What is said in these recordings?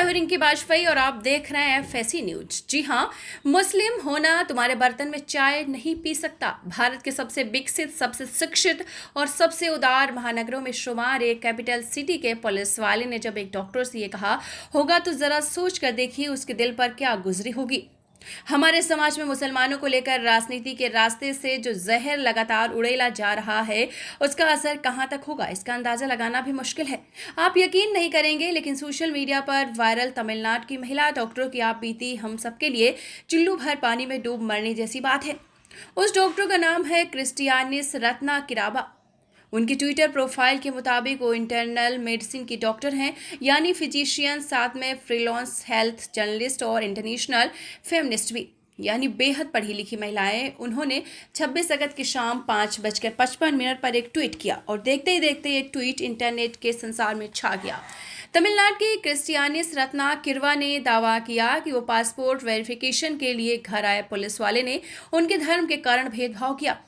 हूँ रिंकी बाजपेयी और आप देख रहे हैं फैसी न्यूज। जी हाँ, मुस्लिम होना तुम्हारे बर्तन में चाय नहीं पी सकता। भारत के सबसे विकसित, सबसे शिक्षित और सबसे उदार महानगरों में शुमार एक कैपिटल सिटी के पुलिस वाले ने जब एक डॉक्टर से ये कहा होगा तो जरा सोच कर देखिए उसके दिल पर क्या गुजरी होगी। हमारे समाज में मुसलमानों को लेकर राजनीति के रास्ते से जो जहर लगातार उड़ेला जा रहा है उसका असर कहां तक होगा, इसका अंदाजा लगाना भी मुश्किल है। आप यकीन नहीं करेंगे, लेकिन सोशल मीडिया पर वायरल तमिलनाडु की महिला डॉक्टर की आप बीती हम सबके लिए चुल्लू भर पानी में डूब मरने जैसी बात है। उस डॉक्टर का नाम है क्रिस्टियानिस रत्ना किराबा। उनकी ट्विटर प्रोफाइल के मुताबिक वो इंटरनल मेडिसिन की डॉक्टर हैं, यानी फिजिशियन, साथ में फ्रीलांस हेल्थ जर्नलिस्ट और इंटरनेशनल फेमिनिस्ट भी, यानी बेहद पढ़ी लिखी महिलाएं। उन्होंने 26 अगस्त की शाम 5:55 पर एक ट्वीट किया और देखते ही देखते ये ट्वीट इंटरनेट के संसार में छा गया। तमिलनाडु की क्रिस्टियानिस रत्ना किरवा ने दावा किया कि वो पासपोर्ट वेरिफिकेशन के लिए घर आए पुलिस वाले ने उनके धर्म के कारण भेदभाव किया।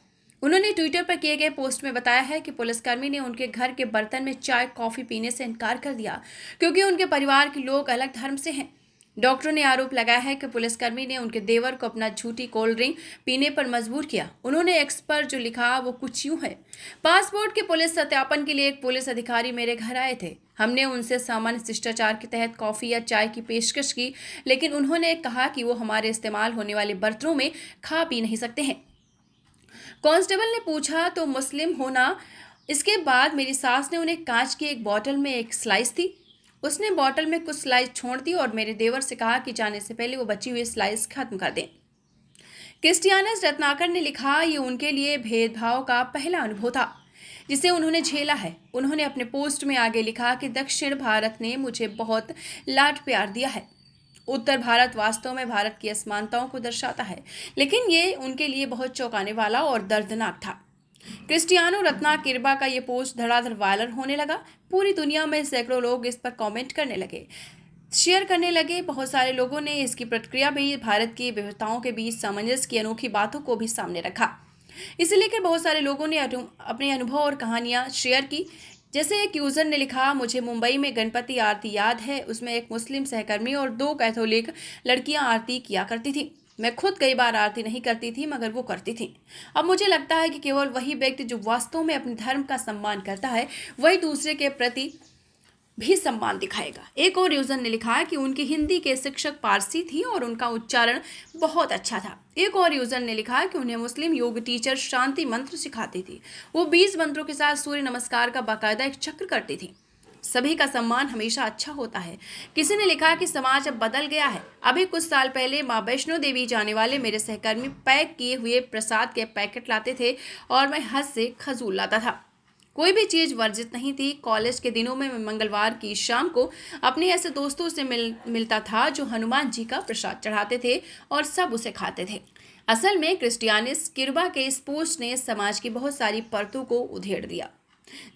उन्होंने ट्विटर पर किए गए पोस्ट में बताया है कि पुलिसकर्मी ने उनके घर के बर्तन में चाय कॉफी पीने से इनकार कर दिया क्योंकि उनके परिवार के लोग अलग धर्म से हैं। डॉक्टर ने आरोप लगाया है कि पुलिसकर्मी ने उनके देवर को अपना झूठी कोल्ड ड्रिंक पीने पर मजबूर किया। उन्होंने एक्स पर जो लिखा वो कुछ यूं है: पासपोर्ट के पुलिस सत्यापन के लिए एक पुलिस अधिकारी मेरे घर आए थे। हमने उनसे सामान्य शिष्टाचार के तहत कॉफी या चाय की पेशकश की, लेकिन उन्होंने कहा कि वो हमारे इस्तेमाल होने वाले बर्तनों में खा पी नहीं सकते हैं। कांस्टेबल ने पूछा तो मुस्लिम होना। इसके बाद मेरी सास ने उन्हें कांच की एक बोतल में एक स्लाइस दी। उसने बोतल में कुछ स्लाइस छोड़ दी और मेरे देवर से कहा कि जाने से पहले वो बची हुई स्लाइस खत्म कर दें। क्रिस्टियानिस रत्नाकर ने लिखा, ये उनके लिए भेदभाव का पहला अनुभव था जिसे उन्होंने झेला है। उन्होंने अपने पोस्ट में आगे लिखा कि दक्षिण भारत ने मुझे बहुत लाड प्यार दिया है। उत्तर भारत वास्तव में भारत की असमानताओं को दर्शाता है, लेकिन ये उनके लिए बहुत चौंकाने वाला और दर्दनाक था। क्रिस्टियानो रत्ना किरबा का ये पोस्ट धड़ाधड़ वायरल होने लगा। पूरी दुनिया में सैकड़ों लोग इस पर कमेंट करने लगे, शेयर करने लगे। बहुत सारे लोगों ने इसकी प्रतिक्रिया भी भारत की विविधताओं के बीच सामंजस्य की अनोखी बातों को भी सामने रखा। इसे लेकर बहुत सारे लोगों ने अपने अनुभव और कहानियां शेयर की। जैसे एक यूज़र ने लिखा, मुझे मुंबई में गणपति आरती याद है। उसमें एक मुस्लिम सहकर्मी और 2 कैथोलिक लड़कियां आरती किया करती थी। मैं खुद कई बार आरती नहीं करती थी, मगर वो करती थी। अब मुझे लगता है कि केवल वही व्यक्ति जो वास्तव में अपने धर्म का सम्मान करता है वही दूसरे के प्रति भी सम्मान दिखाएगा। एक और यूजर ने लिखा कि उनकी हिंदी के शिक्षक पारसी थी और उनका उच्चारण बहुत अच्छा था। एक और यूजर ने लिखा कि उन्हें मुस्लिम योग टीचर शांति मंत्र सिखाती थी। वो 20 मंत्रों के साथ सूर्य नमस्कार का बाकायदा एक चक्र करती थी। सभी का सम्मान हमेशा अच्छा होता है। किसी ने लिखा कि समाज अब बदल गया है। अभी कुछ साल पहले माँ वैष्णो देवी जाने वाले मेरे सहकर्मी पैक किए हुए प्रसाद के पैकेट लाते थे और मैं हद से खजूर लाता था। कोई भी चीज़ वर्जित नहीं थी। कॉलेज के दिनों में मैं मंगलवार की शाम को अपने ऐसे दोस्तों से मिलता था जो हनुमान जी का प्रसाद चढ़ाते थे और सब उसे खाते थे। असल में क्रिस्टियानिस किरबा के इस पोस्ट ने समाज की बहुत सारी परतों को उधेड़ दिया।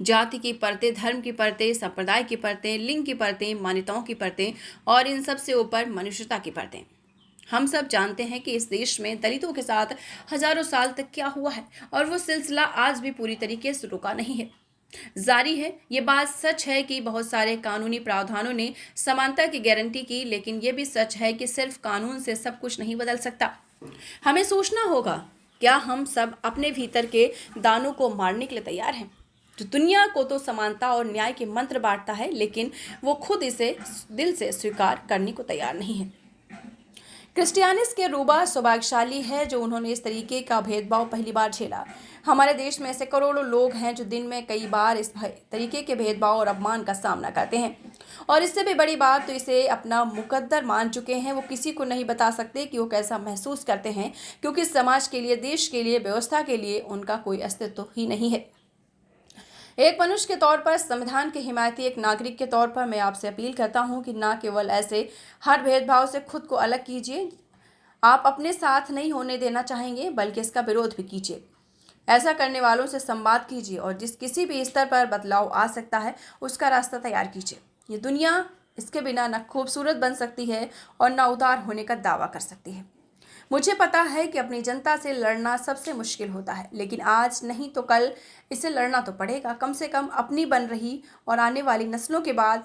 जाति की परतें, धर्म की परतें, संप्रदाय की परतें, लिंग की परतें, मान्यताओं की परतें और इन सब से ऊपर मनुष्यता की परतें। हम सब जानते हैं कि इस देश में दलितों के साथ हजारों साल तक क्या हुआ है और वो सिलसिला आज भी पूरी तरीके से रुका नहीं है, जारी है। ये बात सच है कि बहुत सारे कानूनी प्रावधानों ने समानता की गारंटी की, लेकिन ये भी सच है कि सिर्फ कानून से सब कुछ नहीं बदल सकता। हमें सोचना होगा, क्या हम सब अपने भीतर के दानों को मारने के लिए तैयार हैं? जो दुनिया को तो समानता और न्याय के मंत्र बांटता है, लेकिन वो खुद इसे दिल से स्वीकार करने को तैयार नहीं है। क्रिस्टियानिस के रूबा सौभाग्यशाली है जो उन्होंने इस तरीके का भेदभाव पहली बार झेला। हमारे देश में ऐसे करोड़ों लोग हैं जो दिन में कई बार इस तरीके के भेदभाव और अपमान का सामना करते हैं, और इससे भी बड़ी बात तो इसे अपना मुकद्दर मान चुके हैं। वो किसी को नहीं बता सकते कि वो कैसा महसूस करते हैं, क्योंकि समाज के लिए, देश के लिए, व्यवस्था के लिए उनका कोई अस्तित्व ही नहीं है। एक मनुष्य के तौर पर, संविधान के हिमायती एक नागरिक के तौर पर मैं आपसे अपील करता हूं कि ना केवल ऐसे हर भेदभाव से खुद को अलग कीजिए, आप अपने साथ नहीं होने देना चाहेंगे, बल्कि इसका विरोध भी कीजिए। ऐसा करने वालों से संवाद कीजिए और जिस किसी भी स्तर पर बदलाव आ सकता है उसका रास्ता तैयार कीजिए। ये दुनिया इसके बिना न खूबसूरत बन सकती है और न उदार होने का दावा कर सकती है। मुझे पता है कि अपनी जनता से लड़ना सबसे मुश्किल होता है, लेकिन आज नहीं तो कल इसे लड़ना तो पड़ेगा। कम से कम अपनी बन रही और आने वाली नस्लों के बाद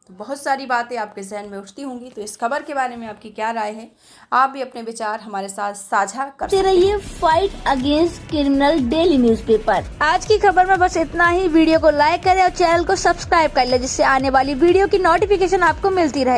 तो बहुत सारी बातें आपके जहन में उठती होंगी, तो इस खबर के बारे में आपकी क्या राय है? आप भी अपने विचार हमारे साथ साझा कर सकते हैं। रहिए fight against criminal daily newspaper. आज की खबर में बस इतना ही। वीडियो को लाइक करें और चैनल को सब्सक्राइब कर ले, जिससे आने वाली वीडियो की नोटिफिकेशन आपको मिलती रहे।